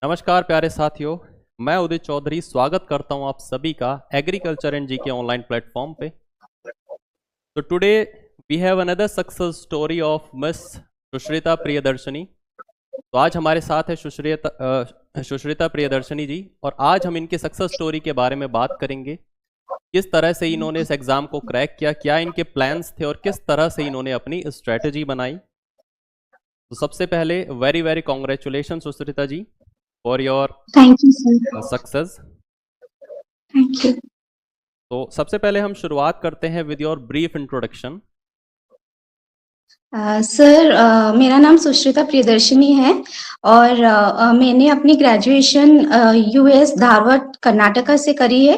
नमस्कार प्यारे साथियों, मैं उदित चौधरी स्वागत करता हूं आप सभी का agriculture and GK online platform पे। तो today we have another success story of miss Sushrita Priyadarshini. तो आज हमारे साथ है सुश्रिता प्रियदर्शनी जी, और आज हम इनके सक्सेस स्टोरी के बारे में बात करेंगे। किस तरह से इन्होंने इस एग्ज़ाम को क्रैक किया, क्या इनके प्लान्स थे और किस तरह से इन्होंने अपनी स्ट्रेटजी बनाई। तो सबसे पहले very very congratulation Sushrita ji for your thank you sir. Success. Thank you. तो सबसे पहले हम शुरुआत करते हैं with your brief introduction. Sir, मेरा नाम सुश्रिता प्रियदर्शनी है और मैंने अपनी ग्रेजुएशन यूएस धारवाड़ कर्नाटका से करी है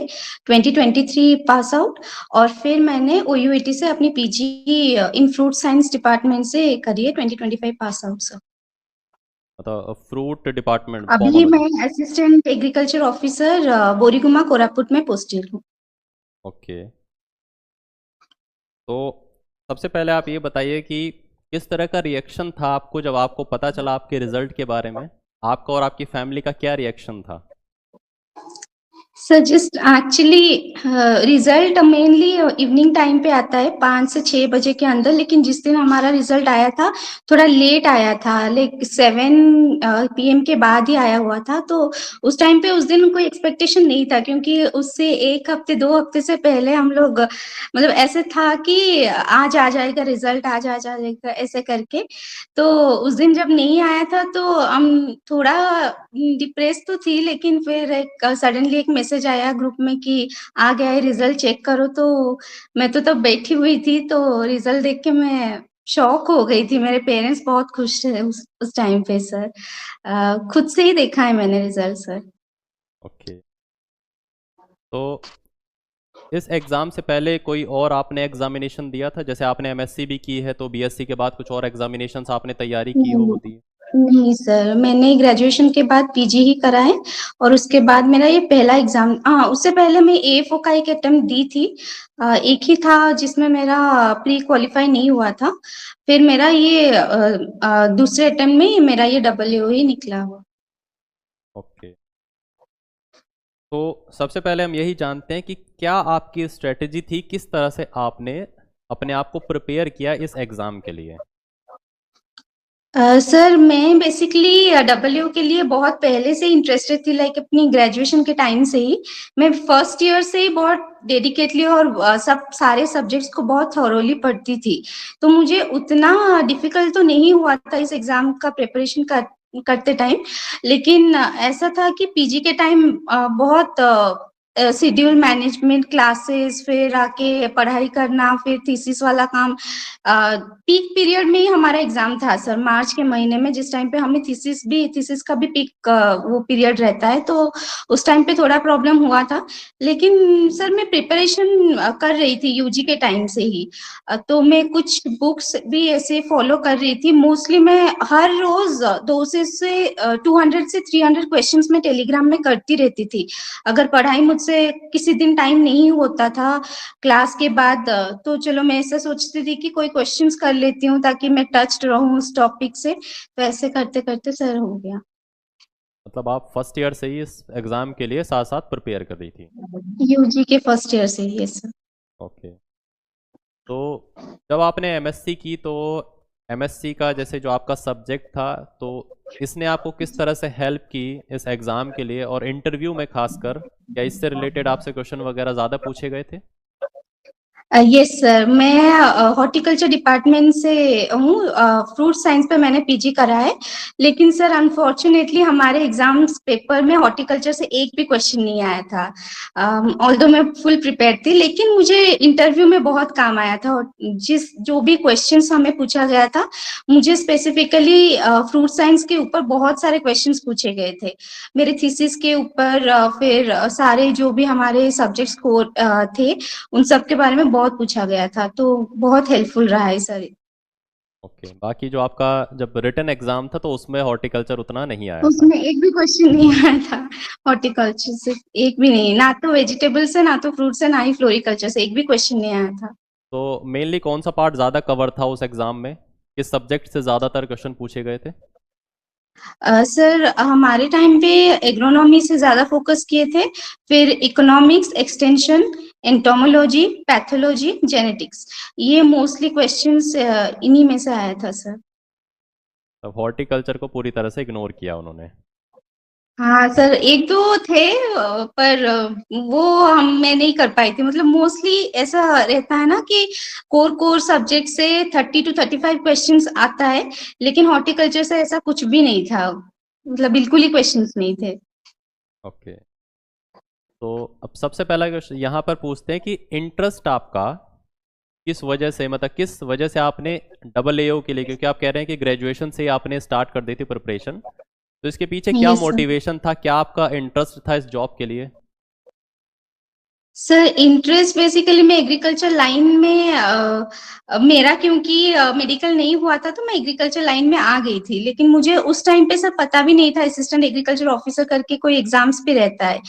2023 पास आउट। और फिर मैंने ओयूएटी से अपनी PG in fruit science department से करी है 2025 पास आउट सर। मतलब फ्रूट डिपार्टमेंट अभी मैं assistant agriculture officer Boriguma Koraput में पोस्टेड हूँ। ओके, तो सबसे पहले आप ये बताइए कि किस तरह का रिएक्शन था आपको जब आपको पता चला आपके रिजल्ट के बारे में। आपका और आपकी फैमिली का क्या रिएक्शन था? Sir just actually result mainly evening time पे आता है 5 से 6 बजे के अंदर, लेकिन जिस दिन हमारा रिजल्ट आया था थोड़ा लेट आया था, लाइक 7 पीएम के बाद ही आया हुआ था। तो उस टाइम पे उस दिन कोई एक्सपेक्टेशन नहीं था, क्योंकि उससे 1 हफ्ते 2 हफ्ते से पहले हम लोग मतलब ऐसे था कि आज आ जाएगा रिजल्ट, आज आ जाएगा ऐसे करके। तो उस दिन जब नहीं आया था तो हम थोड़ा डिप्रेस तो थी, लेकिन फिर एक सडनली एक मैसेज आया ग्रुप में कि आ गया है रिजल्ट, चेक करो। तो मैं तो तब बैठी हुई थी, तो रिजल्ट देख के मैं शॉक हो गई थी। मेरे पेरेंट्स बहुत खुश थे उस टाइम पे सर। खुद से ही देखा है मैंने रिजल्ट सर। ओके, तो इस एग्ज़ाम से पहले कोई और आपने एग्जामिनेशन दिया था? जैसे आपने एमएससी भी की है, तो बीएससी के बाद कुछ और एग्जामिनेशंस आपने तैयारी की हो नहीं, होती है? नहीं सर, मैंने ग्रेजुएशन के बाद पीजी ही करा है और उसके बाद मेरा ये पहला एग्जाम। उससे पहले मैं एएफओ का एक अटेम्प्ट दी थी। एक ही था जिसमें मेरा प्री क्वालिफाई नहीं हुआ था। फिर मेरा ये दूसरे अटेम्प्ट में मेरा ये डबलएओ ही निकला हुआ। ओके, तो सबसे पहले हम यही जानते हैं कि क्या आपकी स्ट्रेटजी थी, किस तरह से आपने अपने आप को प्रिपेयर किया इस एग्ज़ाम के लिए? सर मैं बेसिकली डबलयू के लिए बहुत पहले से इंटरेस्टेड थी, लाइक अपनी ग्रेजुएशन के टाइम से ही। मैं फर्स्ट ईयर से ही बहुत डेडिकेटली और सब सारे सब्जेक्ट्स को बहुत थॉरोली पढ़ती थी। तो मुझे उतना डिफिकल्ट तो नहीं हुआ था इस एग्जाम का प्रिपरेशन करते टाइम। लेकिन ऐसा था कि पीजी के टाइम बहुत शेड्यूल मैनेजमेंट क्लासेस, फिर आके पढ़ाई करना, फिर थीसिस वाला काम। पीक पीरियड में ही हमारा एग्जाम था सर, मार्च के महीने में, जिस टाइम पे हमें थीसिस का भी पीक वो पीरियड रहता है। तो उस टाइम पे थोड़ा प्रॉब्लम हुआ था। लेकिन सर मैं प्रिपरेशन कर रही थी यूजी के टाइम से ही। तो मैं कुछ बुक्स भी ऐसे फॉलो कर रही थी। मोस्टली मैं हर रोज 200 से 300 क्वेश्चंस मैं टेलीग्राम में करती रहती थी। अगर पढ़ाई मुझसे किसी दिन टाइम नहीं होता था क्लास के बाद, तो चलो मैं ऐसा सोचती थी कि कोई क्वेश्चंस कर लेती हूँ ताकि मैं टच्ड रहूँ उस टॉपिक से। तो ऐसे करते करते सर हो गया। मतलब आप फर्स्ट ईयर से ही इस एग्ज़ाम के लिए साथ साथ प्रिपेयर कर रही थी? यूजी के फर्स्ट ईयर से ही, यस सर। ओके, तो जब आपने एमएससी की तो एमएससी का जैसे जो आपका सब्जेक्ट था, तो इसने आपको किस तरह से हेल्प की इस एग्ज़ाम के लिए, और इंटरव्यू में खासकर क्या इससे रिलेटेड आपसे क्वेश्चन वगैरह ज़्यादा पूछे गए थे? यस सर, मैं हॉर्टिकल्चर डिपार्टमेंट से हूँ। फ्रूट साइंस पे मैंने पीजी करा है। लेकिन सर अनफॉर्चुनेटली हमारे एग्जाम्स पेपर में हॉर्टिकल्चर से एक भी क्वेश्चन नहीं आया था। ऑल्दो मैं फुल प्रिपेयर थी, लेकिन मुझे इंटरव्यू में बहुत काम आया था। और जो भी क्वेश्चंस हमें पूछा गया था, मुझे स्पेसिफिकली फ्रूट साइंस के ऊपर बहुत सारे क्वेश्चंस पूछे गए थे। मेरे थीसिस के ऊपर, फिर सारे जो भी हमारे सब्जेक्ट्स को थे, उन सब के बारे में बहुत पूछा गया था। तो बहुत हेल्पफुल रहा है सर। ओके, बाकी जो आपका जब रिटन एग्ज़ाम था तो उसमें हॉर्टिकल्चर उतना नहीं आया था? उसमें एक भी क्वेश्चन नहीं आया था हॉर्टिकल्चर से, एक भी नहीं, ना तो वेजिटेबल से, ना तो फ्रूट से, ना ही फ्लोरिकल्चर से, एक भी क्वेश्चन नहीं आया था। तो मेनली कौन सा पार्ट ज़्यादा कवर था उस एग्ज़ाम में? किस सब्जेक्ट से ज़्यादातर क्वेश्चन पूछे गए थे? सर हमारे टाइम पे एग्रोनॉमी से ज़्यादा फोकस किए थे, फिर economics, extension, entomology, pathology, genetics, ये मोस्टली क्वेश्चंस इन्हीं में से आया था सर। तो हॉर्टिकल्चर को पूरी तरह से इग्नोर किया उन्होंने। हाँ सर, एक दो थे पर वो मैं नहीं कर पाई थी। मतलब मोस्टली ऐसा रहता है ना कि कोर कोर सब्जेक्ट से 30 to 35 क्वेश्चंस आता है, लेकिन हॉर्टिकल्चर से ऐसा कुछ भी नहीं था, मतलब बिल्कुल ही क्वेश्चंस नहीं थे। ओके, तो अब सबसे पहला क्वेश्चन यहाँ पर पूछते हैं कि इंटरेस्ट आपका किस वजह से, मतलब किस वजह से आपने डबल एओ के लिए, क्योंकि आप कह रहे हैं कि ग्रेजुएशन से ही आपने स्टार्ट कर दी थी प्रिपरेशन, तो इसके पीछे क्या यस सर। मोटिवेशन था, क्या आपका इंटरेस्ट था इस जॉब के लिए? सर इंटरेस्ट बेसिकली मैं एग्रीकल्चर लाइन में मेरा क्योंकि मेडिकल नहीं हुआ था, तो मैं एग्रीकल्चर लाइन में आ गई थी। लेकिन मुझे उस टाइम पे सर पता भी नहीं था असिस्टेंट एग्रीकल्चर ऑफिसर करके कोई एग्जाम्स पे रहता है।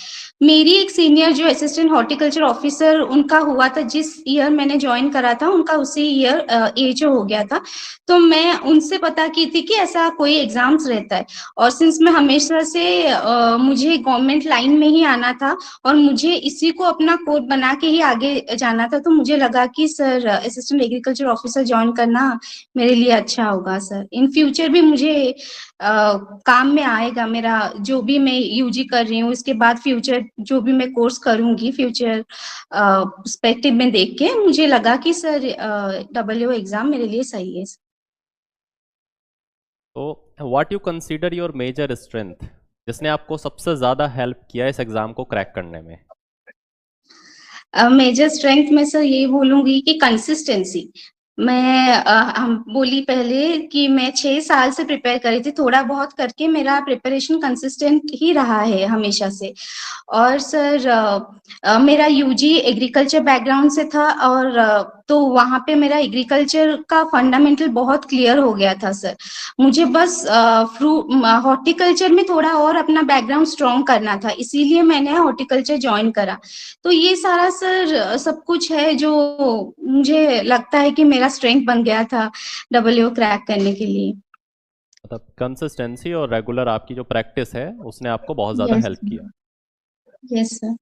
मेरी एक सीनियर जो असिस्टेंट हॉर्टिकल्चर ऑफिसर उनका हुआ था, जिस ईयर मैंने ज्वाइन करा था उनका उसी ईयर एज हो गया था। तो मैं उनसे पता की थी कि ऐसा कोई एग्जाम्स रहता है। और सिंस मैं हमेशा से मुझे गवर्नमेंट लाइन में ही आना था और मुझे इसी को अपना कोर बना के ही आगे जाना था, तो मुझे लगा कि sir assistant agriculture officer join करना मेरे लिए अच्छा होगा सर। इन फ्यूचर भी मुझे काम में आएगा। मेरा जो भी मैं यूजी कर रही हूँ, इसके बाद फ्यूचर जो भी मैं कोर्स करूंगी, फ्यूचर पर्सपेक्टिव में देख के मुझे लगा कि सर डब्ल्यू एग्जाम मेरे लिए सही है। तो what you consider your major strength, जिसने आपको सबसे ज़्यादा हेल्प किया इस एग्ज़ाम को क्रैक करने में? मेजर स्ट्रेंथ में सर यही बोलूंगी कि कंसिस्टेंसी। मैं हम बोली पहले कि मैं 6 साल से प्रिपेयर करी थी, थोड़ा बहुत करके मेरा प्रिपरेशन कंसिस्टेंट ही रहा है हमेशा से। और सर मेरा यूजी एग्रीकल्चर बैकग्राउंड से था, और तो वहाँ पे मेरा एग्रीकल्चर का फंडामेंटल बहुत क्लियर हो गया था सर। मुझे बस हॉर्टिकल्चर में थोड़ा और अपना बैकग्राउंड स्ट्रॉन्ग करना था, इसीलिए मैंने हॉर्टिकल्चर ज्वाइन करा। तो ये सारा सर सब कुछ है जो मुझे लगता है कि मेरा स्ट्रेंथ बन गया था डब्ल्यू क्रैक करने के लिए। मतलब कंसिस्टेंसी और रेगुलर आपकी जो प्रैक्टिस है उसने आपको बहुत ज़्यादा यस हेल्प किया। Yes sir.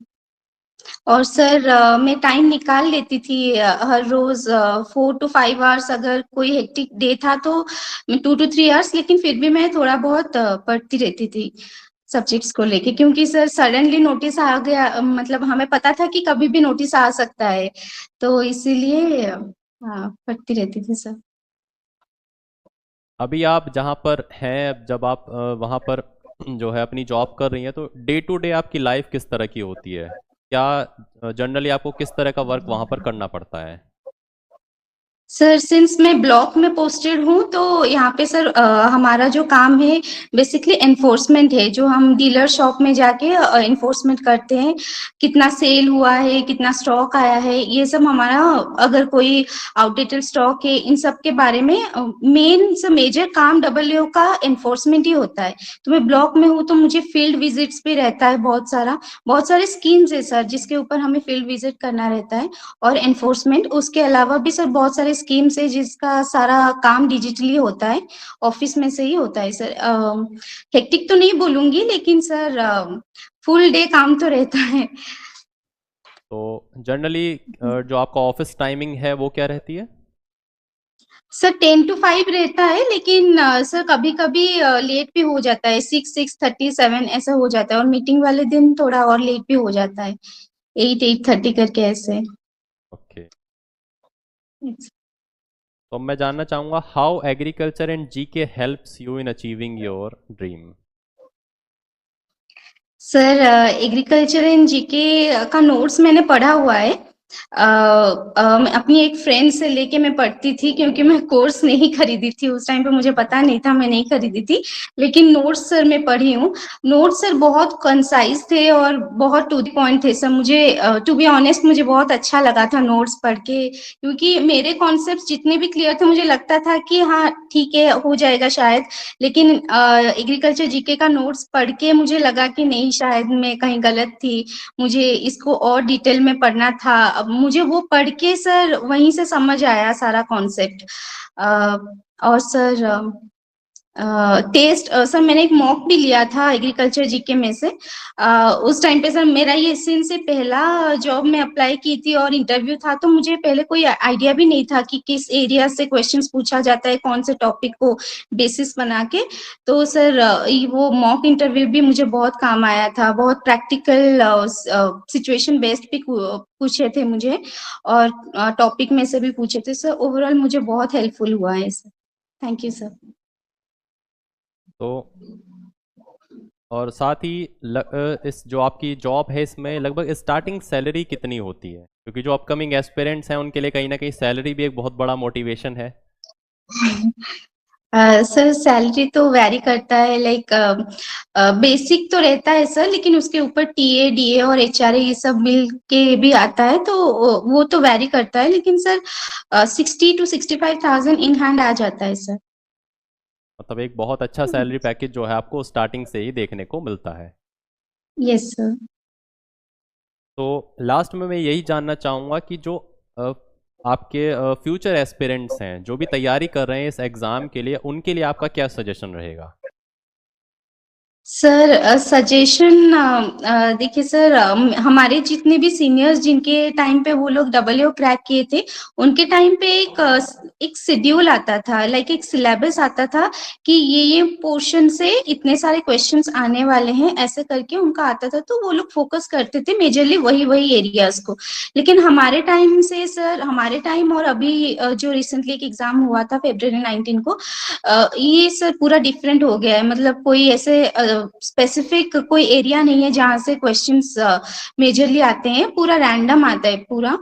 और सर मैं टाइम निकाल लेती थी हर रोज 4 to 5 आवर्स। अगर कोई हेक्टिक डे था तो 2 to 3 आवर्स, लेकिन फिर भी मैं थोड़ा बहुत पढ़ती रहती थी सब्जेक्ट्स को लेके, क्योंकि सर सडनली नोटिस आ गया, मतलब हमें पता था कि कभी भी नोटिस आ सकता है, तो इसीलिए हाँ पढ़ती रहती थी सर। अभी आप जहाँ पर हैं, जब आप वहाँ पर जो है अपनी जॉब कर रही हैं, तो डे टू डे आपकी लाइफ किस तरह की होती है? क्या जनरली आपको किस तरह का वर्क वहाँ पर करना पड़ता है? सर सिंस मैं ब्लॉक में पोस्टेड हूँ, तो यहाँ पे सर हमारा जो काम है बेसिकली एनफोर्समेंट है, जो हम डीलर शॉप में जाके एनफोर्समेंट करते हैं। कितना सेल हुआ है, कितना स्टॉक आया है, ये सब हमारा, अगर कोई आउटडेटेड स्टॉक है, इन सब के बारे में मेन से मेजर काम डब्ल्यू का एनफोर्समेंट ही होता है। तो मैं ब्लॉक में हूँ, तो मुझे फील्ड विजिट्स भी रहता है बहुत सारे स्कीम्स है सर, जिसके ऊपर हमें फील्ड विजिट करना रहता है और एनफोर्समेंट। उसके अलावा भी सर बहुत सारे स्कीम्स है जिसका सारा काम डिजिटली होता है, ऑफिस में से ही होता है सर। हेक्टिक तो नहीं बोलूंगी, लेकिन सर फुल डे काम तो रहता है। तो जनरली जो आपका ऑफिस टाइमिंग है वो क्या रहती है? सर 10 to 5 रहता है, लेकिन सर कभी कभी लेट भी हो जाता है, 6, 6:30, 7 ऐसा हो जाता है, और मीटिंग वाले दिन थोड़ा और लेट भी हो जाता है, 8, 8:30 करके ऐसे। ओके, तो मैं जानना चाहूँगा how agriculture and GK helps you in achieving your dream. Sir agriculture and GK का नोट्स मैंने पढ़ा हुआ है। मैं अपनी एक फ्रेंड से लेके मैं पढ़ती थी, क्योंकि मैं कोर्स नहीं खरीदी थी उस टाइम पे, मुझे पता नहीं था, मैं नहीं खरीदी थी। लेकिन नोट्स सर मैं पढ़ी हूँ। नोट्स सर बहुत कंसाइज थे और बहुत टू द पॉइंट थे सर। मुझे टू बी ऑनेस्ट मुझे बहुत अच्छा लगा था नोट्स पढ़ के, क्योंकि मेरे कॉन्सेप्ट जितने भी क्लियर थे, मुझे लगता था कि हाँ ठीक है हो जाएगा शायद। लेकिन एग्रीकल्चर जीके का नोट्स पढ़ के मुझे लगा कि नहीं, शायद मैं कहीं गलत थी, मुझे इसको और डिटेल में पढ़ना था। अब मुझे वो पढ़ के सर वहीं से समझ आया सारा कॉन्सेप्ट। और सर टेस्ट सर मैंने एक मॉक भी लिया था एग्रीकल्चर जीके में से। उस टाइम पे सर मेरा ये एसएन से पहला जॉब में अप्लाई की थी और इंटरव्यू था, तो मुझे पहले कोई आइडिया भी नहीं था कि किस एरिया से क्वेश्चंस पूछा जाता है, कौन से टॉपिक को बेसिस बना के। तो सर वो मॉक इंटरव्यू भी मुझे बहुत काम आया था, बहुत प्रैक्टिकल सिचुएशन बेस्ड भी पूछे थे मुझे और टॉपिक में से भी पूछे थे सर। ओवरऑल मुझे बहुत हेल्पफुल हुआ है सर। Thank you sir. तो और साथ ही इस जो आपकी जॉब है इसमें लगभग स्टार्टिंग सैलरी कितनी होती है, क्योंकि जो अपकमिंग एस्पिरेंट्स हैं उनके लिए कहीं ना कहीं सैलरी भी एक बहुत बड़ा मोटिवेशन है। सर सैलरी तो वैरी करता है, लाइक बेसिक तो रहता है सर, लेकिन उसके ऊपर टीए डीए और एचआरए ये सब मिल के भी आता है, तो वो तो वैरी करता है, लेकिन सर 60,000 to 65,000 इन हैंड आ जाता है सर। मतलब एक बहुत अच्छा सैलरी पैकेज जो है आपको स्टार्टिंग से ही देखने को मिलता है। Yes sir. तो लास्ट में मैं यही जानना चाहूँगा कि जो आपके फ्यूचर एस्पिरेंट्स हैं जो भी तैयारी कर रहे हैं इस एग्ज़ाम के लिए, उनके लिए आपका क्या सजेशन रहेगा? सर सजेशन देखिए सर, हमारे जितने भी सीनियर्स जिनके टाइम पे वो लोग डब्ल्यू क्रैक किए थे, उनके टाइम पे एक शेड्यूल आता था, लाइक एक सिलेबस आता था कि ये पोर्शन से इतने सारे क्वेश्चंस आने वाले हैं, ऐसे करके उनका आता था, तो वो लोग फोकस करते थे मेजरली वही एरियाज को। लेकिन हमारे टाइम से सर, हमारे टाइम और अभी जो रिसेंटली एक एग्जाम हुआ था February 19 को, ये सर पूरा डिफरेंट हो गया है। मतलब कोई ऐसे स्पेसिफिक कोई एरिया नहीं है जहाँ से क्वेश्चंस मेजरली आते हैं, पूरा रैंडम आता है पूरा।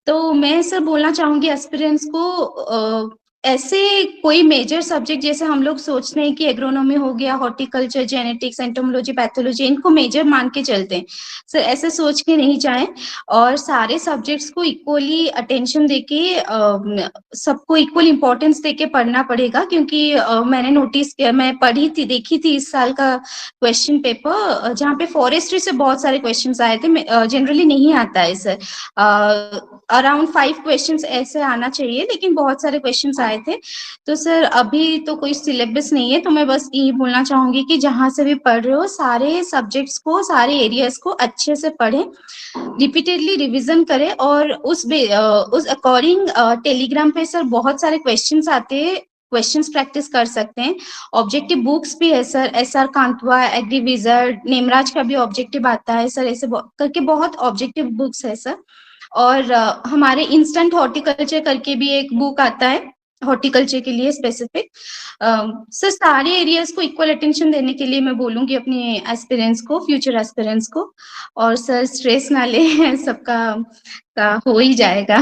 तो मैं सर बोलना चाहूंगी एस्पिरेंट्स को, ऐसे कोई मेजर सब्जेक्ट जैसे हम लोग सोचते हैं कि एग्रोनॉमी हो गया, हॉर्टिकल्चर, जेनेटिक्स, एंटोमोलॉजी, पैथोलॉजी, इनको मेजर मान के चलते हैं सर, ऐसे सोच के नहीं जाएं और सारे सब्जेक्ट्स को इक्वली अटेंशन देके, सबको इक्वल इंपॉर्टेंस देके पढ़ना पड़ेगा, क्योंकि मैंने नोटिस किया, मैं पढ़ी थी, देखी थी इस साल का क्वेश्चन पेपर, जहाँ पे फॉरेस्ट्री से बहुत सारे क्वेश्चंस आए थे, जनरली नहीं आता है सर। अराउंड 5 क्वेश्चंस ऐसे आना चाहिए, लेकिन बहुत सारे क्वेश्चंस आए थे। तो सर अभी तो कोई सिलेबस नहीं है, तो मैं बस यही बोलना चाहूंगी कि जहां से भी पढ़ रहे हो सारे सब्जेक्ट्स को, सारे एरियाज को अच्छे से पढ़ें, रिपीटेडली रिवीजन करें और उस अकॉर्डिंग टेलीग्राम पे सर बहुत सारे क्वेश्चंस आते हैं, क्वेश्चंस प्रैक्टिस कर सकते हैं। ऑब्जेक्टिव बुक्स भी है सर, एसआर कांतवा, एग्री विजर्ड, नेमराज का भी ऑब्जेक्टिव आता है सर, ऐसे करके बहुत ऑब्जेक्टिव बुक्स है सर। और हमारे इंस्टेंट हॉर्टिकल्चर करके भी एक बुक आता है हॉर्टिकल्चर के लिए स्पेसिफिक। सर सारे एरियाज को इक्वल अटेंशन देने के लिए मैं बोलूंगी अपने एस्पिरेंट्स को, फ्यूचर एस्पिरेंट्स को। और सर स्ट्रेस ना ले सबका का हो ही जाएगा।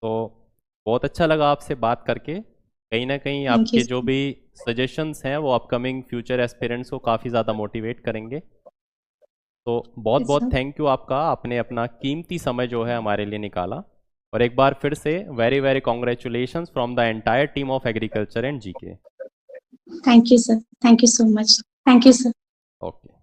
तो बहुत अच्छा लगा आपसे बात करके। कहीं ना कहीं थैंक यू आपके जो सर। भी सजेशंस हैं वो अपकमिंग फ्यूचर एस्पिरेंट्स को काफ़ी ज़्यादा मोटिवेट करेंगे। तो बहुत यस बहुत सर। थैंक यू आपका, आपने अपना कीमती समय जो है हमारे लिए निकाला। और एक बार फिर से very very congratulations from the entire team of agriculture and GK. Thank you sir. Thank you so much. Thank you sir. Okay.